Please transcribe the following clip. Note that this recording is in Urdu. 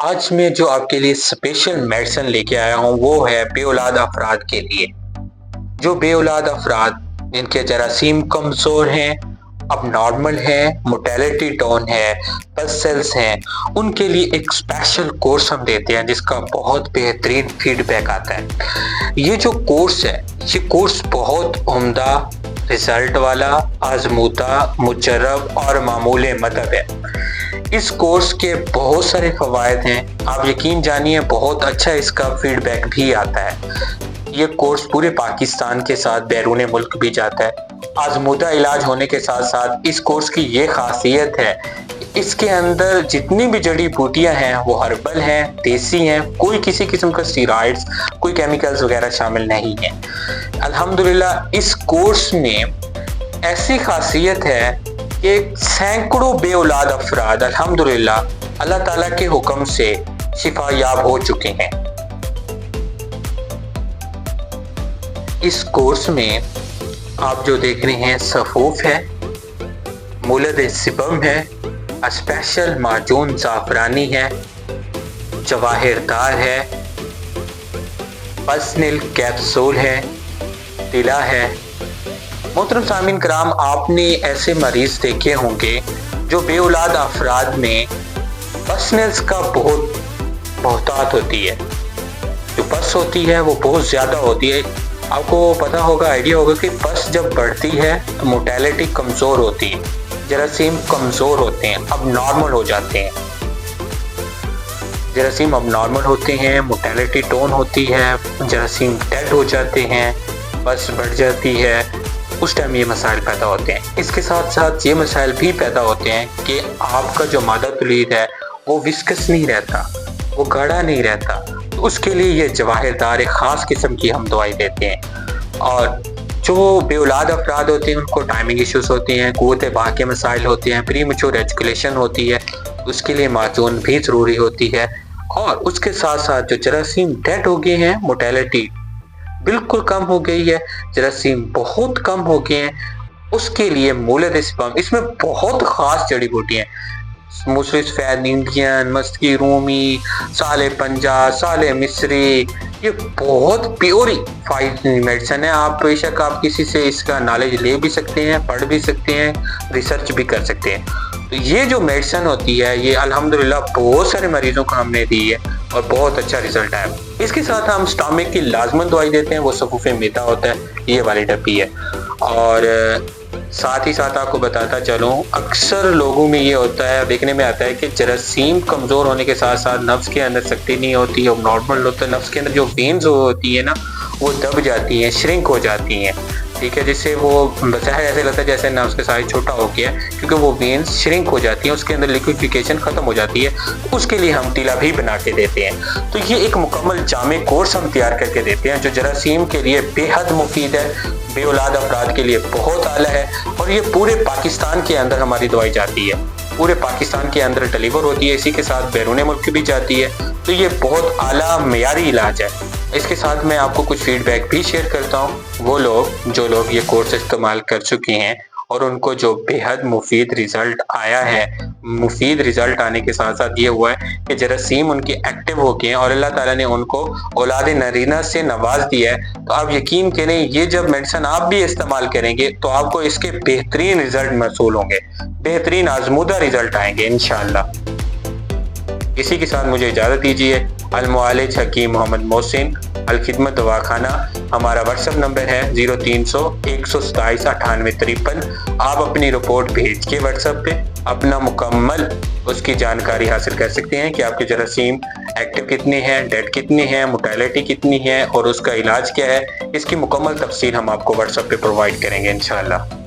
آج میں جو آپ کے لیے اسپیشل میڈیسن لے کے آیا ہوں وہ ہے بے اولاد افراد کے لیے۔ جو بے اولاد افراد جن کے جراثیم کمزور ہیں، اب نارمل ہے، موٹیلٹی ڈاؤن ہے، پلس سیلز ہیں، ان کے لیے ایک اسپیشل کورس ہم دیتے ہیں جس کا بہت بہترین فیڈ بیک آتا ہے۔ یہ جو کورس ہے یہ کورس بہت عمدہ، رزلٹ والا، آزمودہ، مجرب اور معمول مدد ہے۔ اس کورس کے بہت سارے فوائد ہیں، آپ یقین جانیے بہت اچھا اس کا فیڈ بیک بھی آتا ہے۔ یہ کورس پورے پاکستان کے ساتھ بیرون ملک بھی جاتا ہے۔ آزمودہ علاج ہونے کے ساتھ ساتھ اس کورس کی یہ خاصیت ہے کہ اس کے اندر جتنی بھی جڑی بوٹیاں ہیں وہ ہربل ہیں، دیسی ہیں، کوئی کسی قسم کا اسٹیرائڈز، کوئی کیمیکلز وغیرہ شامل نہیں ہیں۔ الحمدللہ اس کورس میں ایسی خاصیت ہے کہ سینکڑوں بے اولاد افراد الحمدللہ اللہ تعالیٰ کے حکم سے شفا یاب ہو چکے ہیں۔ اس کورس میں آپ جو دیکھ رہے ہیں صفوف ہے، مولد سبم ہے، اسپیشل معجون زعفرانی ہے، جواہر دار ہے، پسنل کیپسول ہے، تلا ہے۔ محترم سامعین کرام، آپ نے ایسے مریض دیکھے ہوں گے جو بے اولاد افراد میں پسنلز کا بہت بہتات ہوتی ہے، جو پس ہوتی ہے وہ بہت زیادہ ہوتی ہے۔ آپ کو پتہ ہوگا، آئیڈیا ہوگا کہ پس جب بڑھتی ہے تو موٹیلٹی کمزور ہوتی ہے، جراثیم کمزور ہوتے ہیں، اب نارمل ہو جاتے ہیں۔ جراثیم اب نارمل ہوتے ہیں، موٹیلٹی ڈاؤن ہوتی ہے، جراثیم ڈیڈ ہو جاتے ہیں، پس بڑھ جاتی ہے، اس ٹائم یہ مسائل پیدا ہوتے ہیں۔ اس کے ساتھ ساتھ یہ مسائل بھی پیدا ہوتے ہیں کہ آپ کا جو مادہ تولید ہے وہ وسکس نہیں رہتا، وہ گاڑھا نہیں رہتا، تو اس کے لیے یہ جواہر دار ایک خاص قسم کی ہم دوائی دیتے ہیں۔ اور جو بے اولاد افراد ہوتے ہیں ان کو ٹائمنگ ایشوز ہوتے ہیں، قوت باہ کے مسائل ہوتے ہیں، پری میچور ایجوکیشن ہوتی ہے، اس کے لیے معجون بھی ضروری ہوتی ہے۔ اور اس کے ساتھ ساتھ جو جراثیم ڈیڈ ہو گئے ہیں، موٹیلٹی بالکل کم ہو گئی ہے، جراثیم بہت کم ہو گئے ہیں، اس کے لیے مولد سبم، اس میں بہت خاص جڑی بوٹی ہیں، موسرس فید انڈین، مسکی رومی، سال پنجا، سال مصری، یہ بہت پیوری فائٹ میڈیسن ہے۔ آپ بے شک آپ کسی سے اس کا نالج لے بھی سکتے ہیں، پڑھ بھی سکتے ہیں، ریسرچ بھی کر سکتے ہیں۔ تو یہ جو میڈیسن ہوتی ہے یہ الحمدللہ بہت سارے مریضوں کو ہم نے دی ہے اور بہت اچھا ریزلٹ آیا۔ اس کے ساتھ ہم سٹامک کی لازمن دوائی دیتے ہیں، وہ صفوف میدا ہوتا ہے، یہ والی ڈبی ہے۔ اور ساتھ ہی ساتھ آپ کو بتاتا چلوں، اکثر لوگوں میں یہ ہوتا ہے، دیکھنے میں آتا ہے کہ جراثیم کمزور ہونے کے ساتھ ساتھ نفس کے اندر سختی نہیں ہوتی، اب نارمل ہوتا ہے، نفس کے اندر جو وینز ہوتی ہے نا وہ دب جاتی ہیں، شرنک ہو جاتی ہیں، ٹھیک ہے، جس سے وہ بظاہر ایسے لگتا ہے جیسے نفس کا سائز چھوٹا ہو گیا ہے، کیونکہ وہ وینز شرنک ہو جاتی ہیں، اس کے اندر لیکویفیکیشن ختم ہو جاتی ہے، اس کے لیے ہم تیلا بھی بنا کے دیتے ہیں۔ تو یہ ایک مکمل جامع کورس ہم تیار کر کے دیتے ہیں جو جراثیم کے لیے بے حد مفید ہے، بے اولاد افراد کے لیے بہت اعلیٰ ہے، اور یہ پورے پاکستان کے اندر ہماری دوائی جاتی ہے، پورے پاکستان کے اندر ڈیلیور ہوتی ہے، اسی کے ساتھ بیرون ملک بھی جاتی ہے۔ تو یہ بہت اعلیٰ معیاری علاج ہے۔ اس کے ساتھ میں آپ کو کچھ فیڈ بیک بھی شیئر کرتا ہوں۔ وہ لوگ جو لوگ یہ کورس استعمال کر چکے ہیں اور ان کو جو بے حد مفید رزلٹ آیا ہے، مفید رزلٹ آنے کے ساتھ ساتھ یہ ہوا ہے کہ جراثیم ان کے ایکٹیو ہو گئے ہیں اور اللہ تعالیٰ نے ان کو اولاد نرینہ سے نواز دیا ہے، تو آپ یقین کریں یہ جب میڈیسن آپ بھی استعمال کریں گے تو آپ کو اس کے بہترین رزلٹ موصول ہوں گے، بہترین آزمودہ رزلٹ آئیں گے انشاءاللہ۔ اسی کے ساتھ مجھے اجازت دیجیے۔ المعالج حکیم محمد محسن، الخدمت دواخانہ، ہمارا واٹس ایپ نمبر ہے 0300 127 9853۔ آپ اپنی رپورٹ بھیج کے واٹس ایپ پہ اپنا مکمل اس کی جانکاری حاصل کر سکتے ہیں کہ آپ کے جراثیم ایکٹیو کتنے ہیں، ڈیڈ کتنے ہیں، موٹیلٹی کتنی ہے اور اس کا علاج کیا ہے۔ اس کی مکمل تفصیل ہم آپ کو واٹس ایپ پہ پرووائڈ کریں گے انشاءاللہ۔